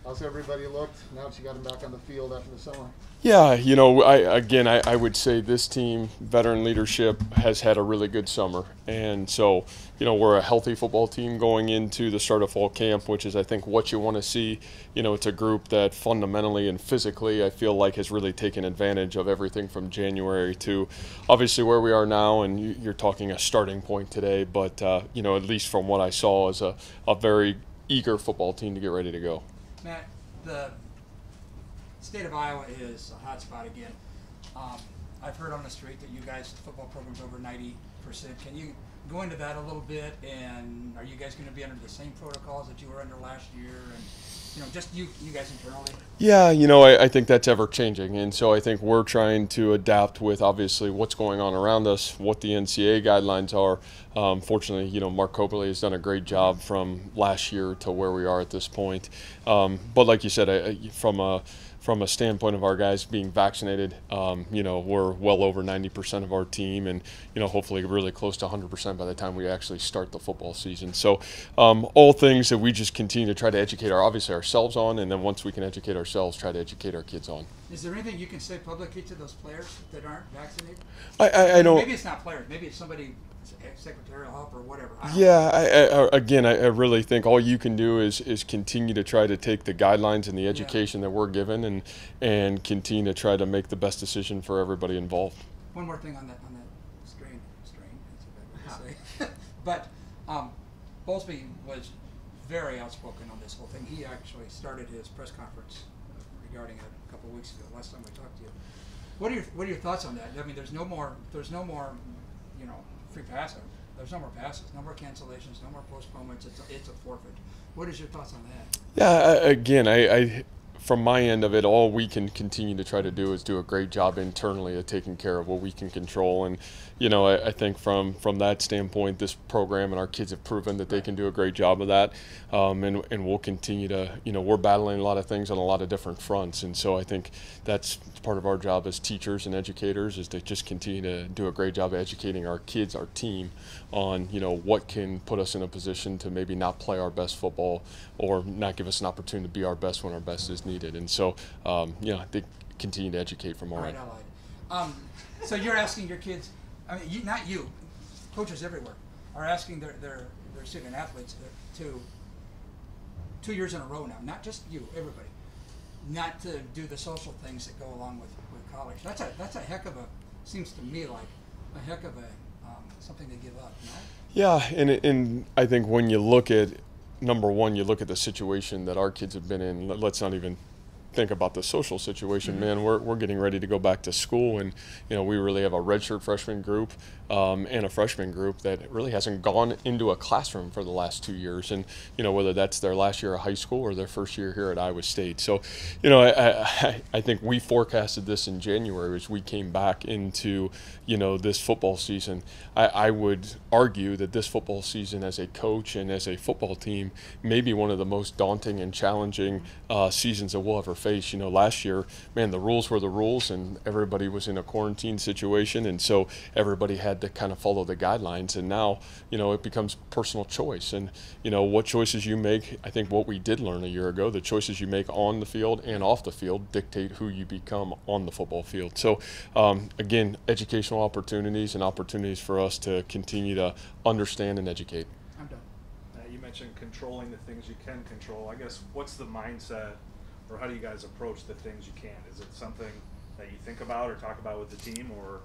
How's everybody looked now that you got them back on the field after the summer? Yeah, I would say this team, veteran leadership, has had a really good summer. And so, we're a healthy football team going into the start of fall camp, which is, I think, what you want to see. It's a group that fundamentally and physically, I feel like, has really taken advantage of everything from January to obviously where we are now. And you're talking a starting point today, but, at least from what I saw, is a very eager football team to get ready to go. Matt, the state of Iowa is a hot spot again. I've heard on the street that you guys, the football program's over 90%. Can you go into that a little bit? And are you guys going to be under the same protocols that you were under last year? And just you guys internally? Yeah, I think that's ever changing. And so I think we're trying to adapt with obviously what's going on around us, what the NCAA guidelines are. Fortunately, Mark Coberly has done a great job from last year to where we are at this point. But like you said, from a standpoint of our guys being vaccinated, we're well over 90% of our team, and hopefully really close to 100% by the time we actually start the football season. So all things that we just continue to try to educate obviously ourselves on, and then once we can educate ourselves, try to educate our kids on. Is there anything you can say publicly to those players that aren't vaccinated? I don't. Maybe it's not players. Maybe it's somebody, secretarial help or whatever. I really think all you can do is continue to try to take the guidelines and the education that we're given and continue to try to make the best decision for everybody involved. One more thing on that strain, that's a bad word to say. But Bowlesby was very outspoken on this whole thing. He actually started his press conference regarding it a couple of weeks ago, last time we talked to you. What are your thoughts on that? I mean, there's no more free passes. There's no more passes, no more cancellations, no more postponements. It's a forfeit. What is your thoughts on that? Yeah, again, I from my end of it, all we can continue to try to do is do a great job internally of taking care of what we can control. And, I think from that standpoint, this program and our kids have proven that they can do a great job of that. And we'll continue to, we're battling a lot of things on a lot of different fronts. And so I think that's part of our job as teachers and educators is to just continue to do a great job of educating our kids, our team, on, what can put us in a position to maybe not play our best football or not give us an opportunity to be our best when our best is needed. And so, they continue to educate from our end. So you're asking your kids, I mean, not you, coaches everywhere are asking their student athletes to 2 years in a row now, not just you, everybody, not to do the social things that go along with college. That's a heck of seems to me like a heck of something to give up, no? Yeah, and I think when you look at, number one, you look at the situation that our kids have been in. Let's not even think about the social situation, man. We're getting ready to go back to school, and we really have a redshirt freshman group and a freshman group that really hasn't gone into a classroom for the last 2 years, and whether that's their last year of high school or their first year here at Iowa State. So I think we forecasted this in January as we came back into this football season. I would argue that this football season as a coach and as a football team may be one of the most daunting and challenging seasons that we'll ever face. Last year, man, the rules were the rules, and everybody was in a quarantine situation, and so everybody had to kind of follow the guidelines. And now, it becomes personal choice, and what choices you make. I think what we did learn a year ago, the choices you make on the field and off the field dictate who you become on the football field. So again, educational opportunities and opportunities for us to continue to understand and educate. I'm done. You mentioned controlling the things you can control. I guess what's the mindset, or how do you guys approach the things you can't? Is it something that you think about or talk about with the team, or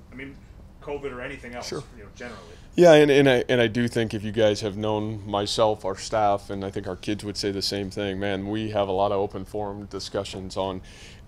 COVID or anything else? Sure. Generally. Yeah, and I do think if you guys have known myself, our staff, and I think our kids would say the same thing. Man, we have a lot of open forum discussions on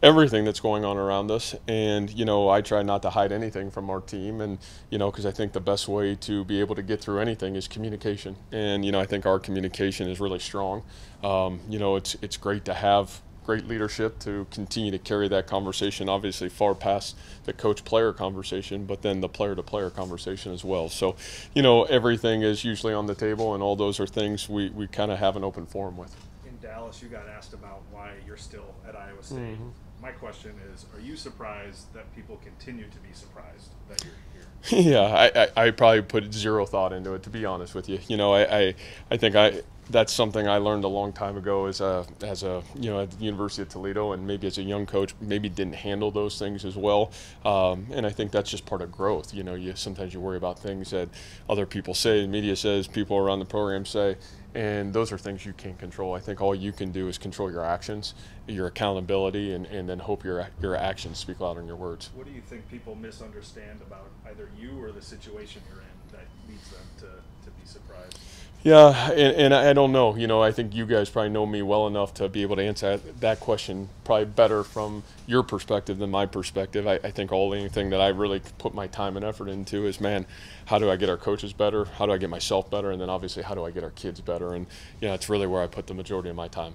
everything that's going on around us, and I try not to hide anything from our team, and because I think the best way to be able to get through anything is communication, and I think our communication is really strong. It's great to have great leadership to continue to carry that conversation, obviously far past the coach-player conversation, but then the player-to-player conversation as well. So, everything is usually on the table, and all those are things we kind of have an open forum with. In Dallas, Dallas, you got asked about why you're still at Iowa State. Mm-hmm. My question is, are you surprised that people continue to be surprised that you're here? Yeah, I probably put zero thought into it, to be honest with you. You know, I think that's something I learned a long time ago as a you know, at the University of Toledo, and maybe as a young coach, maybe didn't handle those things as well. And I think that's just part of growth. You know, sometimes you worry about things that other people say, the media says, people around the program say, and those are things you can't control. I think all you can do is control your actions, your accountability, and then hope your actions speak louder than your words. What do you think people misunderstand about either you or the situation you're in that leads them to be surprised? Yeah, and I don't know. You know, I think you guys probably know me well enough to be able to answer that question probably better from your perspective than my perspective. I think anything that I really put my time and effort into is, man, how do I get our coaches better? How do I get myself better? And then obviously, how do I get our kids better? And, you know, it's really where I put the majority of my time.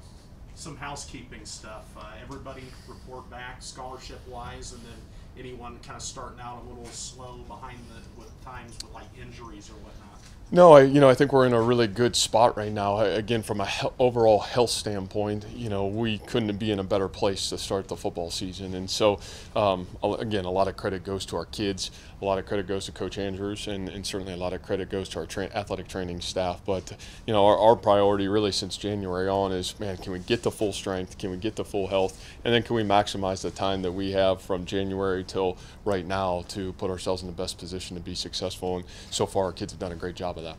Some housekeeping stuff. Everybody report back scholarship-wise, and then anyone kind of starting out a little slow behind with times with like injuries or whatnot. No, I think we're in a really good spot right now. Again, from a overall health standpoint, you know, we couldn't be in a better place to start the football season. And so, again, a lot of credit goes to our kids. A lot of credit goes to Coach Andrews, and certainly a lot of credit goes to our athletic training staff. But, you know, our priority really since January on is, man, can we get to full strength? Can we get to full health? And then can we maximize the time that we have from January till right now to put ourselves in the best position to be successful? And so far, our kids have done a great job of that.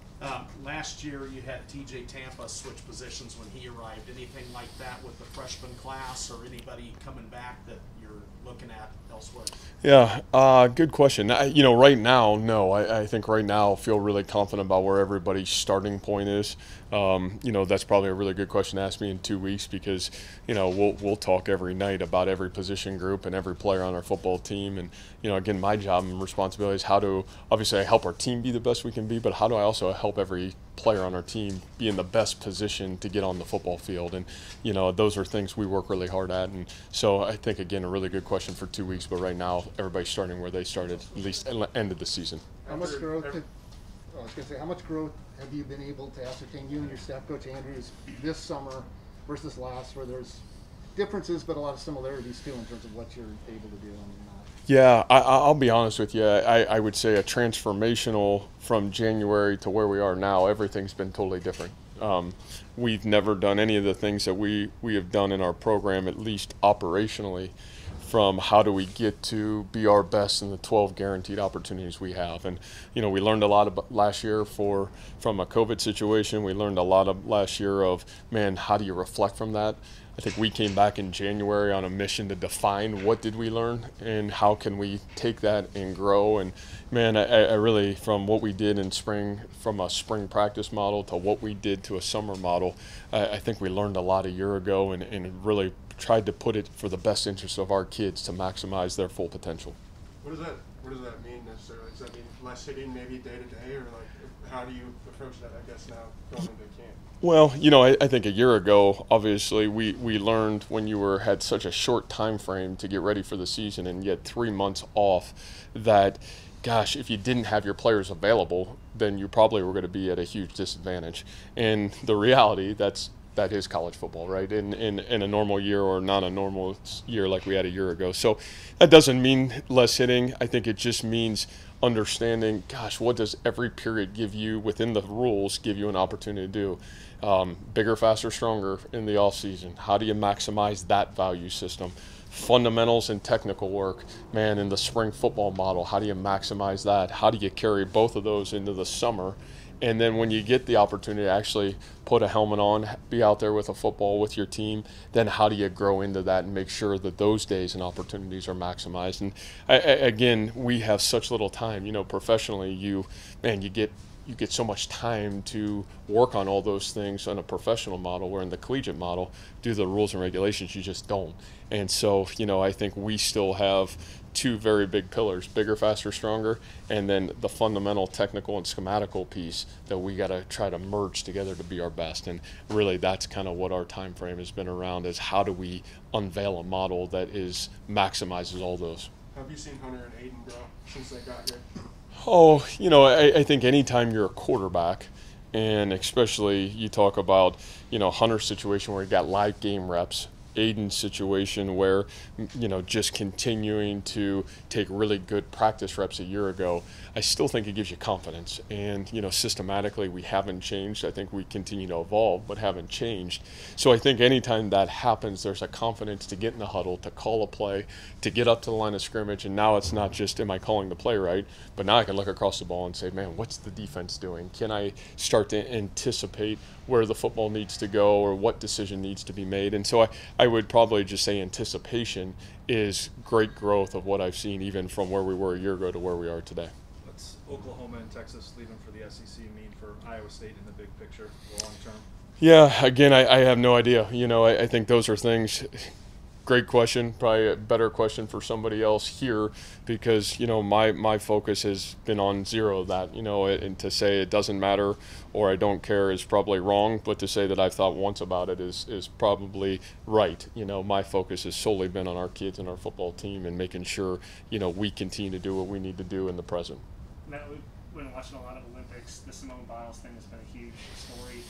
Last year, you had TJ Tampa switch positions when he arrived. Anything like that with the freshman class or anybody coming back that you're looking at elsewhere? Yeah, good question. You know, right now, no. I think right now I feel really confident about where everybody's starting point is. You know, that's probably a really good question to ask me in 2 weeks because, you know, we'll talk every night about every position group and every player on our football team. And, you know, again, my job and responsibility is how to, obviously, I help our team be the best we can be, but how do I also help every player on our team be in the best position to get on the football field? And, you know, those are things we work really hard at. And so I think, again, a really good question for 2 weeks, but right now everybody's starting where they started, at least at the end of the season. How much growth how much growth have you been able to ascertain, you and your staff, Coach Andrews, this summer versus last, where there's differences but a lot of similarities too in terms of what you're able to do and not? Yeah, I'll be honest with you. I would say a transformational from January to where we are now, everything's been totally different. We've never done any of the things that we have done in our program, at least operationally, from how do we get to be our best in the 12 guaranteed opportunities we have. And, you know, we learned a lot about last year from a COVID situation. We learned a lot of last year of, man, how do you reflect from that? I think we came back in January on a mission to define what did we learn and how can we take that and grow. And, man, I really, from what we did in spring, from a spring practice model to what we did to a summer model, I think we learned a lot a year ago and really tried to put it for the best interest of our kids to maximize their full potential. What does that mean necessarily? Does that mean less hitting maybe day to day, or like how do you approach that, I guess, now going into camp? Well, you know, I think a year ago, obviously, we learned when you had such a short time frame to get ready for the season and yet 3 months off that, gosh, if you didn't have your players available, then you probably were going to be at a huge disadvantage. And the reality, that is college football, right? In a normal year or not a normal year like we had a year ago. So that doesn't mean less hitting. I think it just means understanding, gosh, what does every period give you within the rules, give you an opportunity to do? Bigger, faster, stronger in the off season. How do you maximize that value system? Fundamentals and technical work, man, in the spring football model, how do you maximize that? How do you carry both of those into the summer? And then when you get the opportunity to actually put a helmet on, be out there with a football with your team, then how do you grow into that and make sure that those days and opportunities are maximized? And again, we have such little time. You know, professionally, you get so much time to work on all those things on a professional model, where in the collegiate model, due to the rules and regulations, you just don't. And so, you know, I think we still have two very big pillars, bigger, faster, stronger, and then the fundamental technical and schematical piece that we got to try to merge together to be our best. And really that's kind of what our time frame has been around, is how do we unveil a model that maximizes all those. Have you seen Hunter and Aiden grow since they got here? Oh, you know, I think anytime you're a quarterback And especially you talk about, Hunter's situation where he got live game reps, Aiden's situation where, just continuing to take really good practice reps a year ago, I still think it gives you confidence. And, systematically we haven't changed. I think we continue to evolve, but haven't changed. So I think anytime that happens, there's a confidence to get in the huddle, to call a play, to get up to the line of scrimmage. And now it's not just, am I calling the play right? But now I can look across the ball and say, man, what's the defense doing? Can I start to anticipate where the football needs to go or what decision needs to be made? And so I would probably just say anticipation is great growth of what I've seen even from where we were a year ago to where we are today. What's Oklahoma and Texas leaving for the SEC mean for Iowa State in the big picture, the long term? Yeah, again, I have no idea. I think those are things. Great question. Probably a better question for somebody else here because, my focus has been on zero of that, and to say it doesn't matter or I don't care is probably wrong, but to say that I've thought once about it is probably right. My focus has solely been on our kids and our football team and making sure, we continue to do what we need to do in the present. Matt, we've been watching a lot of Olympics. The Simone Biles thing has been a huge story.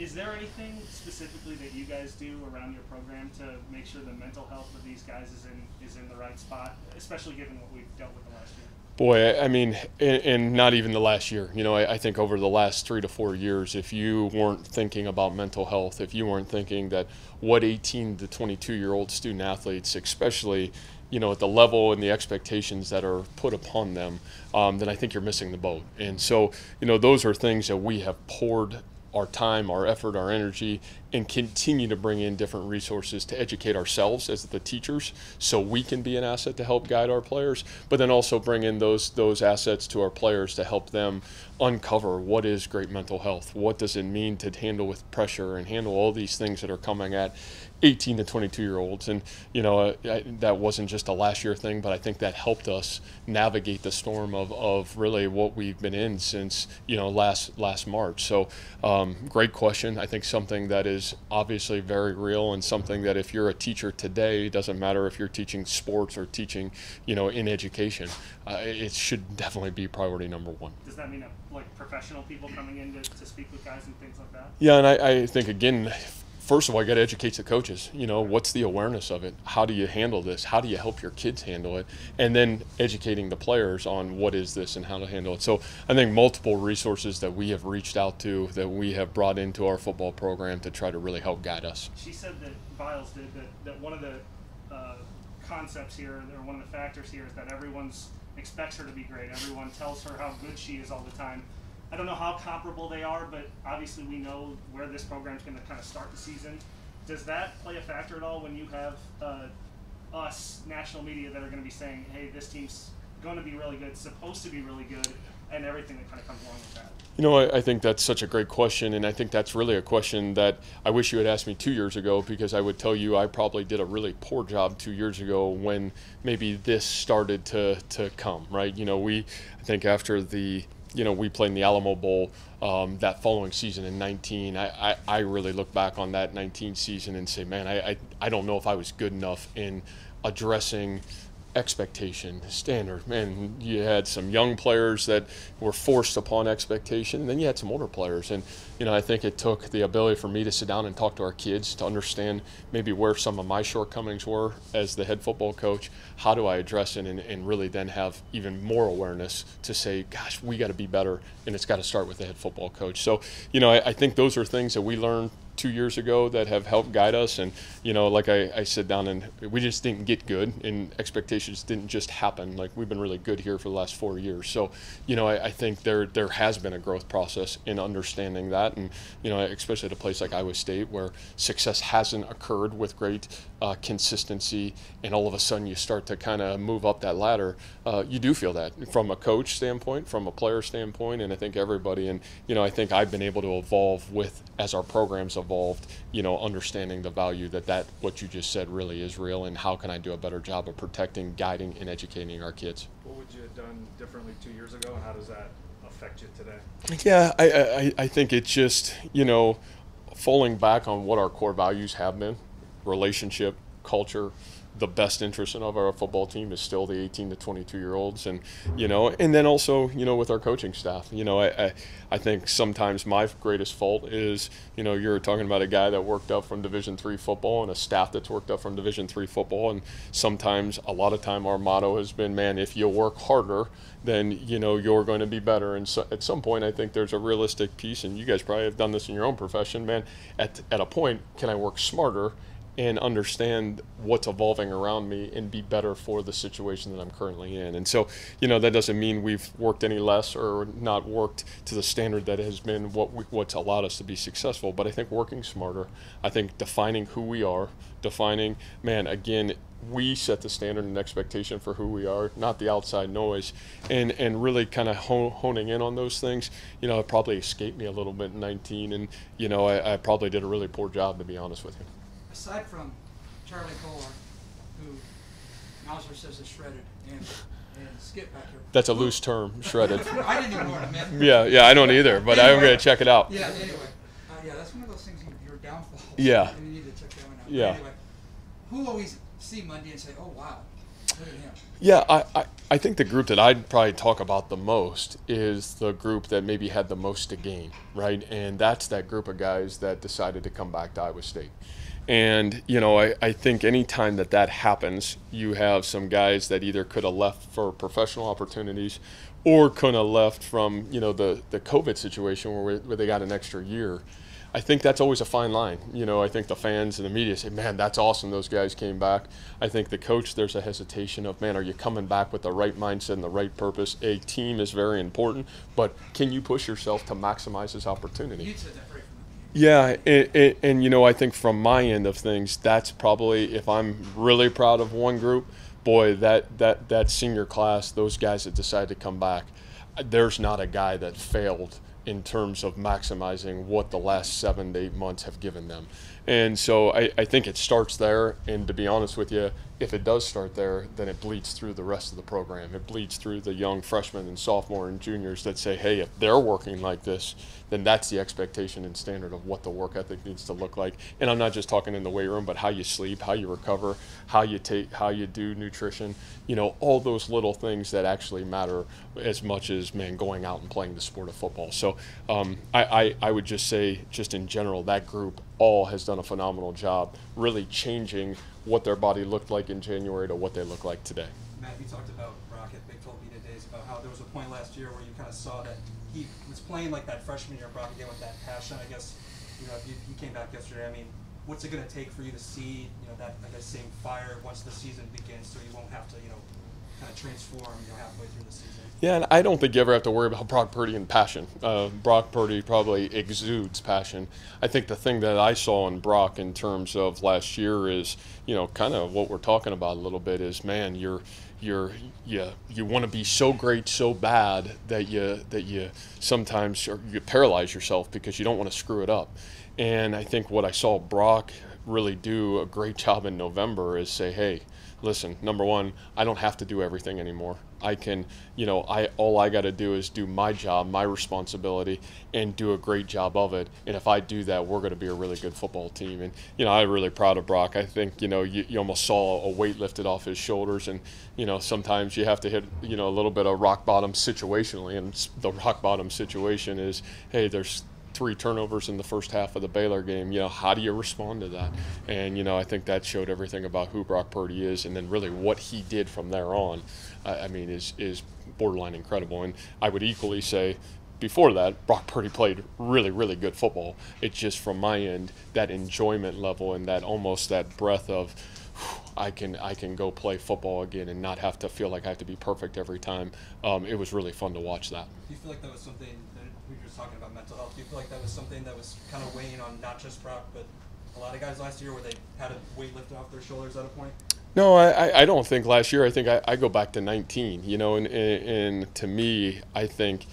Is there anything specifically that you guys do around your program to make sure the mental health of these guys is in the right spot, especially given what we've dealt with the last year? Boy, I mean, and not even the last year. I think over the last 3 to 4 years, if you weren't thinking about mental health, if you weren't thinking that what 18 to 22-year-old student athletes, especially, at the level and the expectations that are put upon them, then I think you're missing the boat. And so, those are things that we have poured our time, our effort, our energy, and continue to bring in different resources to educate ourselves as the teachers so we can be an asset to help guide our players, but then also bring in those assets to our players to help them uncover what is great mental health, what does it mean to handle with pressure and handle all these things that are coming at 18 to 22-year-olds. And, that wasn't just a last year thing, but I think that helped us navigate the storm of really what we've been in since, last March. So great question. I think something that is obviously very real and something that if you're a teacher today, it doesn't matter if you're teaching sports or teaching, in education, it should definitely be priority number one. Does that mean like professional people coming in to speak with guys and things like that? Yeah, and I think, again, first of all, I got to educate the coaches. What's the awareness of it? How do you handle this? How do you help your kids handle it? And then educating the players on what is this and how to handle it. So I think multiple resources that we have reached out to, that we have brought into our football program to try to really help guide us. She said that Biles did that one of the concepts here, or one of the factors here, is that everyone's expects her to be great. Everyone tells her how good she is all the time. I don't know how comparable they are, but obviously we know where this program's going to kind of start the season. Does that play a factor at all when you have us, national media, that are going to be saying, hey, this team's going to be really good, supposed to be really good, and everything that kind of comes along with that? I think that's such a great question, and I think that's really a question that I wish you had asked me 2 years ago, because I would tell you I probably did a really poor job 2 years ago when maybe this started to come, right? I think after we played in the Alamo Bowl that following season in 19. I really look back on that 19 season and say, man, I don't know if I was good enough in addressing expectation, standard. Man, you had some young players that were forced upon expectation, and then you had some older players. And, I think it took the ability for me to sit down and talk to our kids to understand maybe where some of my shortcomings were as the head football coach. How do I address it and really then have even more awareness to say, gosh, we got to be better, and it's got to start with the head football coach. So, I think those are things that we learned 2 years ago that have helped guide us. And, like I sit down and we just didn't get good, and expectations didn't just happen. Like, we've been really good here for the last 4 years. So, I think there has been a growth process in understanding that. And, especially at a place like Iowa State where success hasn't occurred with great consistency, and all of a sudden you start to kind of move up that ladder, you do feel that from a coach standpoint, from a player standpoint, and I think everybody. And, I think I've been able to evolve as our programs evolved, understanding the value that what you just said really is real, and how can I do a better job of protecting, guiding, and educating our kids. What would you have done differently 2 years ago, and how does that affect you today? Yeah, I think it's just, falling back on what our core values have been: relationship, culture, the best interest of our football team is still the 18 to 22-year-olds, and and then also with our coaching staff. I think sometimes my greatest fault is you're talking about a guy that worked up from Division III football and a staff that's worked up from Division III football, and sometimes a lot of time our motto has been, man, if you work harder, then you're going to be better. And so at some point, I think there's a realistic piece, and you guys probably have done this in your own profession, man. At a point, can I work smarter and understand what's evolving around me and be better for the situation that I'm currently in? And so, that doesn't mean we've worked any less or not worked to the standard that has been what's allowed us to be successful. But I think working smarter, I think defining who we are, again, we set the standard and expectation for who we are, not the outside noise, and really kind of honing in on those things. It probably escaped me a little bit in 19, and I probably did a really poor job, to be honest with you. Aside from Charlie Kohler, who Mauser says is shredded, and Skip back here. That's a loose term, shredded. I didn't even know what it meant. Yeah, I don't either, but I'm going to check it out. Yeah, anyway. That's one of those things, your downfall. Yeah. And you need to check that one out. Yeah. Anyway, who always see Monday and say, oh, wow, look at him. Yeah, I think the group that I'd probably talk about the most is the group that maybe had the most to gain, right? And that's that group of guys that decided to come back to Iowa State. And, I think any time that happens, you have some guys that either could have left for professional opportunities or could have left from, the COVID situation where they got an extra year. I think that's always a fine line. I think the fans and the media say, man, that's awesome, those guys came back. I think the coach, there's a hesitation of, man, are you coming back with the right mindset and the right purpose? A team is very important, but can you push yourself to maximize this opportunity? You said that right from the beginning. Yeah, and I think from my end of things, that's probably, if I'm really proud of one group, boy, that senior class, those guys that decided to come back, there's not a guy that failed in terms of maximizing what the last 7 to 8 months have given them. And so I think it starts there, and to be honest with you, if it does start there, then it bleeds through the rest of the program. It bleeds through the young freshmen and sophomore and juniors that say, hey, if they're working like this, then that's the expectation and standard of what the work ethic needs to look like. And I'm not just talking in the weight room, but how you sleep, how you recover, how you do nutrition, all those little things that actually matter as much as, man, going out and playing the sport of football. So I would just say, just in general, that group all has done a phenomenal job really changing what their body looked like in January to what they look like today. Matt, you talked about Brock at Big 12 Media Days, about how there was a point last year where you kind of saw that he was playing like that freshman year, Brock, again with that passion. I guess, if he came back yesterday, I mean, what's it going to take for you to see, that, I guess, same fire once the season begins, so you won't have to, kind of transform, halfway through the season? Yeah, and I don't think you ever have to worry about Brock Purdy and passion. Brock Purdy probably exudes passion. I think the thing that I saw in Brock in terms of last year is, kind of what we're talking about a little bit is, man, you want to be so great so bad that you sometimes you paralyze yourself because you don't want to screw it up. And I think what I saw Brock really do a great job in November is say, hey, listen, number one, I don't have to do everything anymore. I can, all I got to do is do my job, my responsibility, and do a great job of it. And if I do that, we're going to be a really good football team. And, I'm really proud of Brock. I think, you almost saw a weight lifted off his shoulders. And, sometimes you have to hit, a little bit of rock bottom situationally. And the rock bottom situation is, hey, there's 3 turnovers in the first half of the Baylor game. How do you respond to that? And, I think that showed everything about who Brock Purdy is, and then really what he did from there on, is borderline incredible. And I would equally say, before that, Brock Purdy played really, really good football. It's just from my end, that enjoyment level and that almost that breath of, I can go play football again and not have to feel like I have to be perfect every time. It was really fun to watch that. Do you feel like that was something that we were just talking about mental health? Do you feel like that was something that was kind of weighing on not just Brock, but a lot of guys last year where they had a weight lifted off their shoulders at a point? No, I don't think last year. I think I go back to 19, and to me, I think,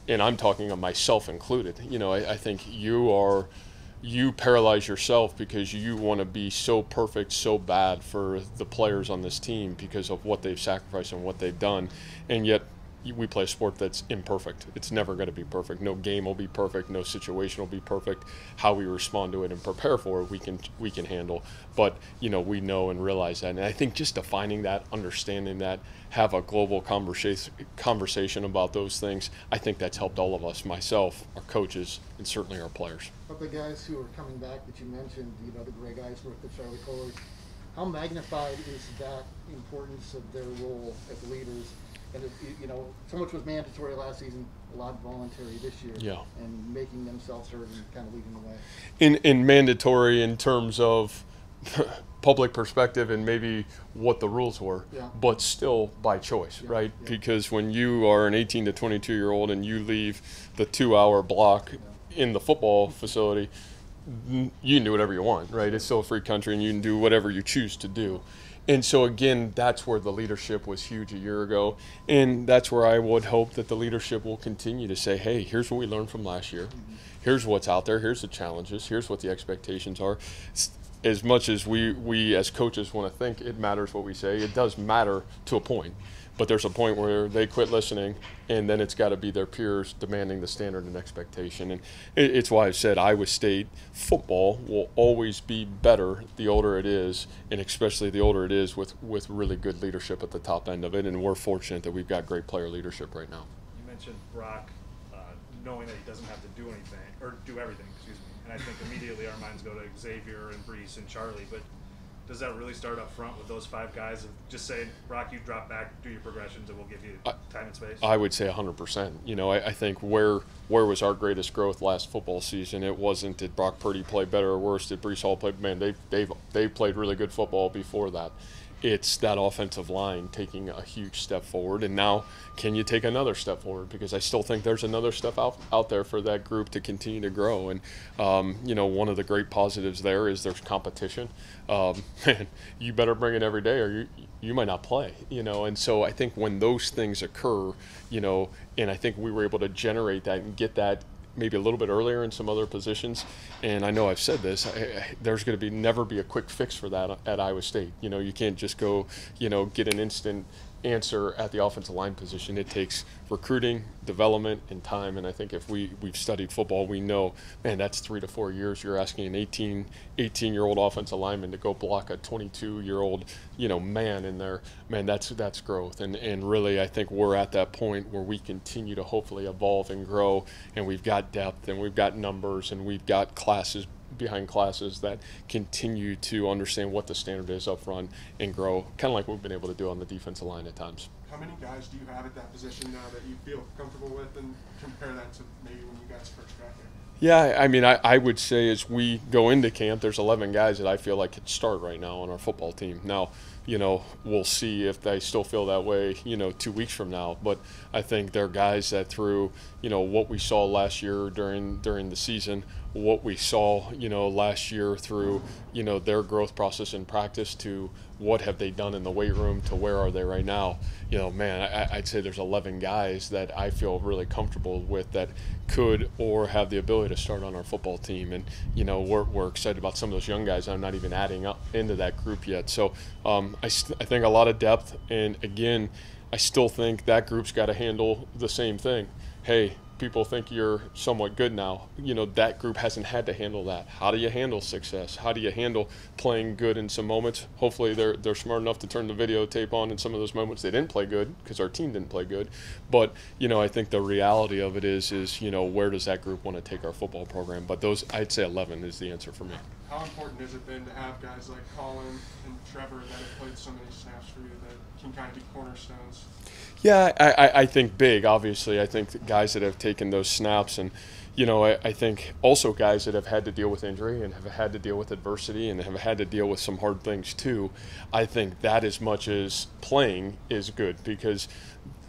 and I'm talking of myself included, I think you paralyze yourself because you want to be so perfect, so bad for the players on this team because of what they've sacrificed and what they've done. And yet, we play a sport that's imperfect. It's never going to be perfect. No game will be perfect. No situation will be perfect. How we respond to it and prepare for it, we can handle. But we know and realize that. And I think just defining that, understanding that, have a global conversation about those things, I think that's helped all of us, myself, our coaches, and certainly our players. But the guys who are coming back that you mentioned, the Greg Eisworth, the Charlie Kohlers, how magnified is that importance of their role as leaders? And so much was mandatory last season, a lot voluntary this year. Yeah. And making themselves heard and kind of leading the way. In mandatory in terms of public perspective and maybe what the rules were, yeah. But still by choice, yeah. right? Yeah. Because when you are an 18 to 22-year-old and you leave the 2-hour block in the football facility, you can do whatever you want, right? It's still a free country and you can do whatever you choose to do. And so again, that's where the leadership was huge a year ago. And that's where I would hope that the leadership will continue to say, hey, here's what we learned from last year. Here's what's out there. Here's the challenges. Here's what the expectations are. As much as we as coaches want to think it matters what we say, it does matter to a point. But there's a point where they quit listening, and then it's got to be their peers demanding the standard and expectation. And it's why I've said Iowa State football will always be better the older it is, and especially the older it is with really good leadership at the top end of it. And we're fortunate that we've got great player leadership right now. You mentioned Brock knowing that he doesn't have to do anything, or do everything, excuse me. And I think immediately our minds go to Xavier and Brees and Charlie, but does that really start up front with those 5 guys of just saying, Brock, you drop back, do your progressions, and we'll give you time and space? I would say 100%. I think where was our greatest growth last football season? It wasn't did Brock Purdy play better or worse? Did Brees Hall play? Man, they played really good football before that. It's that offensive line taking a huge step forward, and now can you take another step forward? Because I still think there's another step out there for that group to continue to grow. And one of the great positives there is there's competition. Man, you better bring it every day, or you might not play. And so I think when those things occur, and I think we were able to generate that and get that maybe a little bit earlier in some other positions. And I know I've said this, there's going to never be a quick fix for that at Iowa State. You can't just go, get an instant answer at the offensive line position. It takes recruiting, development, and time. And I think if we've studied football, we know, man, that's 3 to 4 years. You're asking an 18-year-old offensive lineman to go block a 22-year-old, man in there. Man, that's growth. And really, I think we're at that point where we continue to hopefully evolve and grow. And we've got depth, and we've got numbers, and we've got classes behind classes that continue to understand what the standard is up front and grow, kind of like we've been able to do on the defensive line at times. How many guys do you have at that position now that you feel comfortable with, and compare that to maybe when you guys first got there? Yeah, I mean, I would say as we go into camp, there's 11 guys that I feel like could start right now on our football team. Now, we'll see if they still feel that way, 2 weeks from now. But I think they're guys that through, what we saw last year during the season, what we saw, last year through, their growth process in practice to what have they done in the weight room to where are they right now. Man, I'd say there's 11 guys that I feel really comfortable with that could or have the ability to start on our football team. And, we're excited about some of those young guys. I'm not even adding up into that group yet. So I think a lot of depth. And, again, I still think that group's got to handle the same thing. Hey, people think you're somewhat good now. That group hasn't had to handle that. How do you handle success? How do you handle playing good in some moments? Hopefully they're smart enough to turn the videotape on in some of those moments they didn't play good because our team didn't play good. But, I think the reality of it is where does that group want to take our football program? But I'd say 11 is the answer for me. How important has it been to have guys like Colin and Trevor that have played so many snaps for you that can kind of be cornerstones? Yeah, I think big, obviously. I think the guys that have taken those snaps and, I think also guys that have had to deal with injury and have had to deal with adversity and have had to deal with some hard things too. I think that as much as playing is good because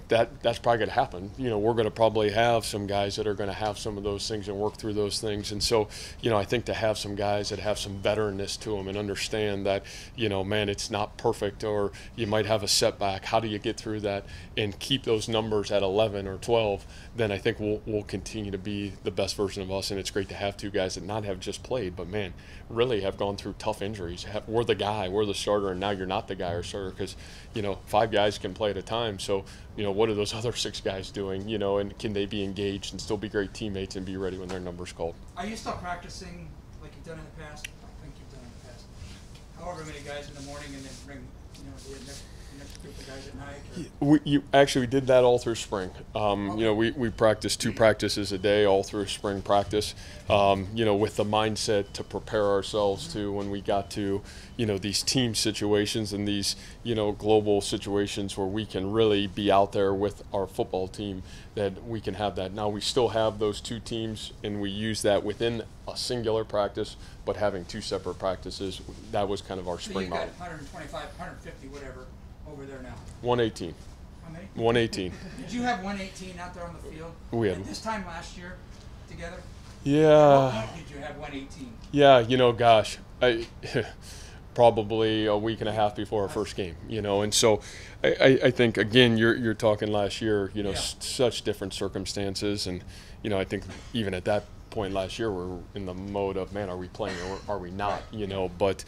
that's probably going to happen. We're going to probably have some guys that are going to have some of those things and work through those things. And so, I think to have some guys that have some veteranness to them and understand that, man, it's not perfect or you might have a setback. How do you get through that and keep those numbers at 11 or 12? Then I think we'll continue to be the best version of us. And it's great to have 2 guys that not have just played, but, man, really have gone through tough injuries. We're the guy, we're the starter, and now you're not the guy or starter because, 5 guys can play at a time. So what are those other 6 guys doing, and can they be engaged and still be great teammates and be ready when their number's called. Are you still practicing like you've done in the past? I think you've done in the past. However many guys in the morning and then bring, the next group of guys at night? We did that all through spring. We practiced 2 practices a day all through spring practice, with the mindset to prepare ourselves to when we got to, these team situations and these, global situations where we can really be out there with our football team, that we can have that. Now we still have those 2 teams and we use that within a singular practice, but having 2 separate practices, that was kind of our So spring you've got model. 125, 150, whatever, over there now. 118. How many? 118. Did you have 118 out there on the field? We had. At this time last year together? At Yeah. what point did you have 118? Yeah, gosh, probably a week and a half before our first game, and so I think, again, you're talking last year, Yeah. such different circumstances, and, I think even at that point last year, we're in the mode of, man, are we playing or are we not, but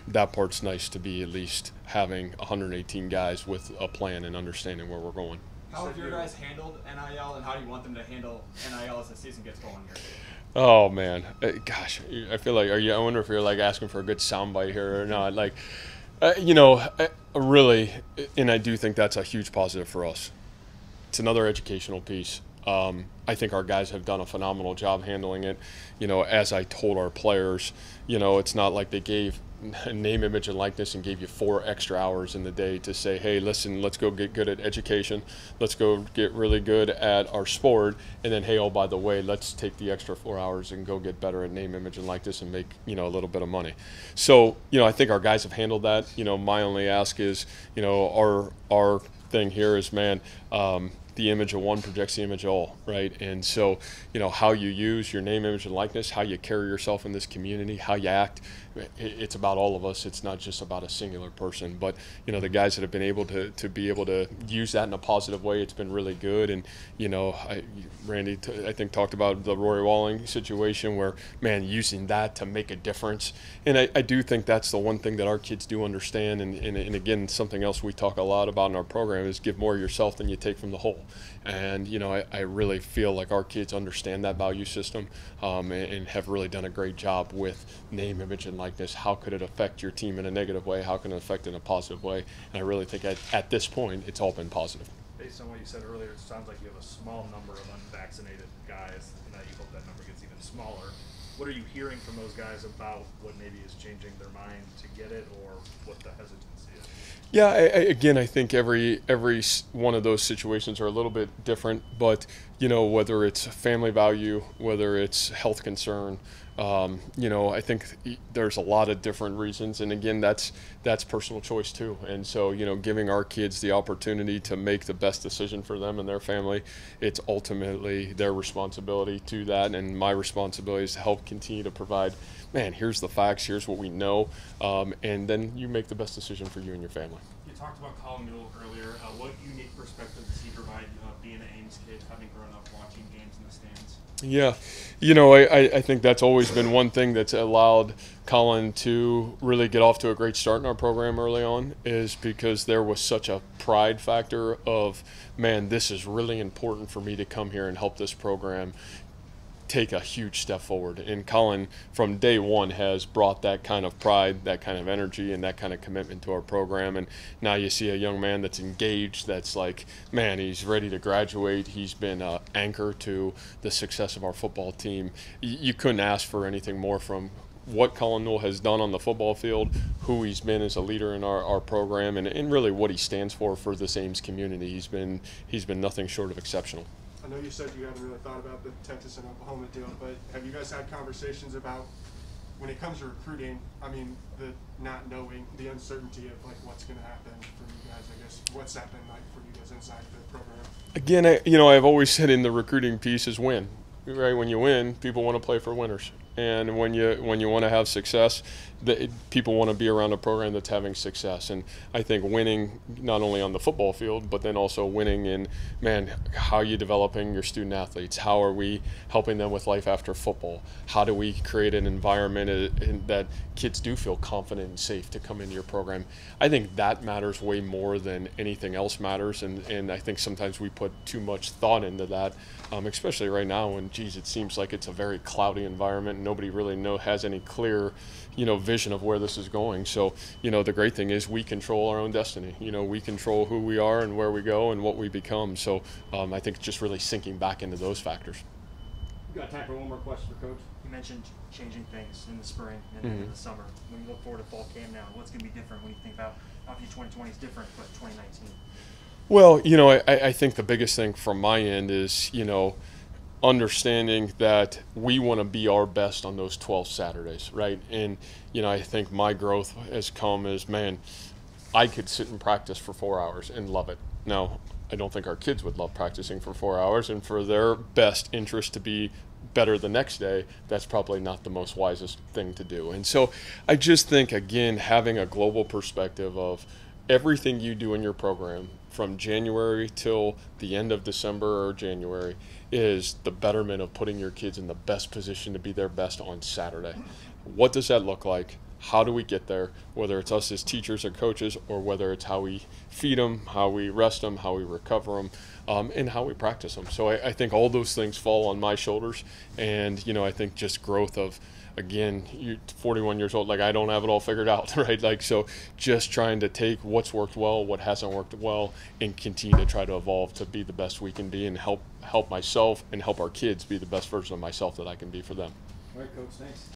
that part's nice to be at least having 118 guys with a plan and understanding where we're going. How have your guys handled NIL, and how do you want them to handle NIL as the season gets going here? Oh man, gosh, I feel like, I wonder if you're like asking for a good soundbite here or not. Like, really, and I do think that's a huge positive for us. It's another educational piece. I think our guys have done a phenomenal job handling it. As I told our players, it's not like they gave name, image, and likeness and gave you 4 extra hours in the day to say, hey, listen, let's go get good at education. Let's go get really good at our sport. And then, hey, oh, by the way, let's take the extra 4 hours and go get better at name, image, and likeness and make, a little bit of money. So, I think our guys have handled that. My only ask is, our thing here is, man, the image of one projects the image of all, right? And so, how you use your name, image, and likeness, how you carry yourself in this community, how you act, it's about all of us. It's not just about a singular person. But, the guys that have been able to be able to use that in a positive way, it's been really good. And, Randy, I think, talked about the Rory Walling situation where, man, using that to make a difference. And I do think that's the one thing that our kids do understand. And again, something else we talk a lot about in our program is give more of yourself than you take from the whole. And, I really feel like our kids understand that value system and have really done a great job with name, image, and likeness. How could it affect your team in a negative way? How can it affect in a positive way? And I really think at this point, it's all been positive. Based on what you said earlier, it sounds like you have a small number of unvaccinated guys, and that you hope that number gets even smaller. What are you hearing from those guys about what maybe is changing their mind to get it, or what the hesitancy is? Yeah, again, I think every one of those situations are a little bit different, but whether it's family value, whether it's health concern, I think there's a lot of different reasons, and again, that's personal choice too. And so, giving our kids the opportunity to make the best decision for them and their family, it's ultimately their responsibility to that, and my responsibility is to help continue to provide, man, here's the facts, here's what we know, and then you make the best decision for you and your family. You talked about Colin Newell earlier. What unique perspective does he provide, being an Ames kid, having grown up watching games in the stands? Yeah, I think that's always been one thing that's allowed Colin to really get off to a great start in our program early on, is because there was such a pride factor of, man, this is really important for me to come here and help this program take a huge step forward. And Colin, from day one, has brought that kind of pride, that kind of energy, and that kind of commitment to our program. And now you see a young man that's engaged, that's like, man, he's ready to graduate. He's been an anchor to the success of our football team. You couldn't ask for anything more from what Colin Newell has done on the football field, who he's been as a leader in our program, and really what he stands for this Ames community. He's been nothing short of exceptional. I know you said you haven't really thought about the Texas and Oklahoma deal, but have you guys had conversations about, when it comes to recruiting, the not knowing, the uncertainty of like what's going to happen for you guys? I guess what's that been like for you guys inside the program? Again, I've always said in the recruiting piece is win. Right? When you win, people want to play for winners. And when you want to have success, people want to be around a program that's having success. And I think winning not only on the football field, but then also winning in, man, how are you developing your student athletes? How are we helping them with life after football? How do we create an environment that kids do feel confident and safe to come into your program? I think that matters way more than anything else matters. And I think sometimes we put too much thought into that, especially right now when, geez, it seems like it's a very cloudy environment and nobody really has any clear, vision of where this is going. So, the great thing is we control our own destiny. We control who we are and where we go and what we become. So I think just really sinking back into those factors. We've got time for one more question for Coach. You mentioned changing things in the spring and in the summer. When you look forward to fall camp now, what's going to be different when you think about obviously 2020 is different, but 2019? Well, I think the biggest thing from my end is, understanding that we want to be our best on those 12 Saturdays, right? And, I think my growth has come as, man, I could sit and practice for 4 hours and love it. Now, I don't think our kids would love practicing for 4 hours, and for their best interest to be better the next day, that's probably not the most wisest thing to do. And so I just think, again, having a global perspective of everything you do in your program from January till the end of December or January is the betterment of putting your kids in the best position to be their best on Saturday. What does that look like? How do we get there? Whether it's us as teachers or coaches, or whether it's how we feed them, how we rest them, how we recover them, and how we practice them. So I think all those things fall on my shoulders. And, I think just growth of, again, you're 41 years old, like I don't have it all figured out, right? Like, so just trying to take what's worked well, what hasn't worked well, and continue to try to evolve to be the best we can be and help myself and help our kids be the best version of myself that I can be for them. All right, Coach, thanks.